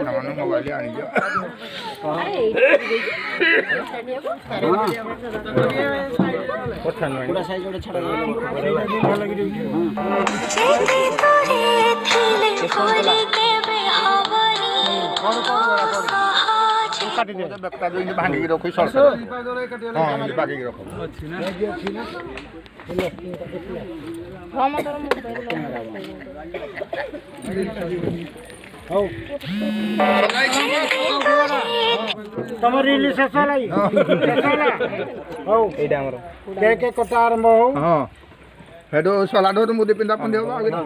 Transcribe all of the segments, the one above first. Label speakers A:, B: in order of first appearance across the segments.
A: नमन mobile आनी जो पूरा साइज जोड़े छड़ा काटी दे बेकता जो इन भांगी रखो सर हां इन बाकी रखो अच्छी ना अच्छी ना हम तोर मोबाइल तम रिलीज शेष लाई हो एडा हमर के कटा आरंभ हो हां हेडो सलाडो तो मुदे पिंदा पंदे हो आगे हां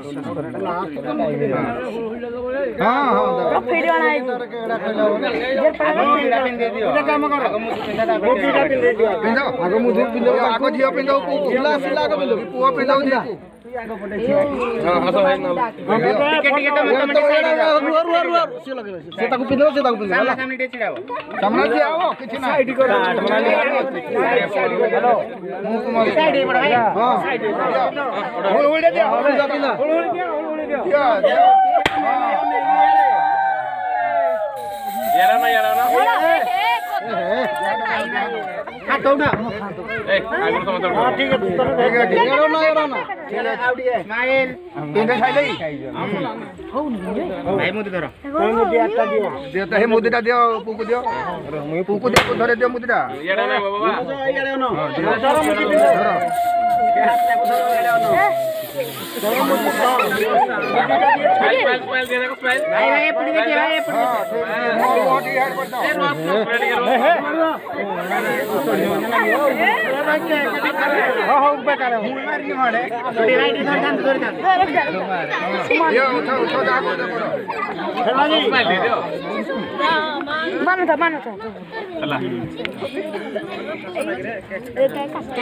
A: हां वीडियो बनाई के एडा कहला हो एडा पिंदे दियो एडा काम करो वो पीड़ा पिंदे दियो पिंदो आगो मुदे पिंदो आगो झियो पिंदो सिला सिला के पिंदो पुओ पिंदो दी आगो पटे हां हसो है ना टिकट टिकट मत साइड से लगे से ताको पिंदो सामने सामने डे छिड़ाओ सामने से आओ किछ ना साइड करो हेलो मुंह कुमार साइड है बड़ा भाई हां साइड उड़ दे उड़ दे यारा ना खातो ना ए आगुर समझ हां ठीक है यारा ना आवडी है स्माइल पिंडे खाई लई हो भाई मुदी धरो मुदी आटा दियो दियो त हे मुदीटा दियो पुकु दियो पुकु दियो धरे दियो मुदीटा याडा ना बाबा याडा ना धरो मुदी धरो के हाथ को धरो याडा ना धरो मुदी स्माइल दे देखो स्माइल भाई भाई पुड़ी देखिए भाई पुड़ी बहुत ही हार्ड करता है रेडी करो हो ऊपर करो मुंह मार के मारे छोटी राइट इधर ध्यान दे ये उठो उठो जाओ चलो जी स्माइल दे दो मानो था चला ए काय कष्ट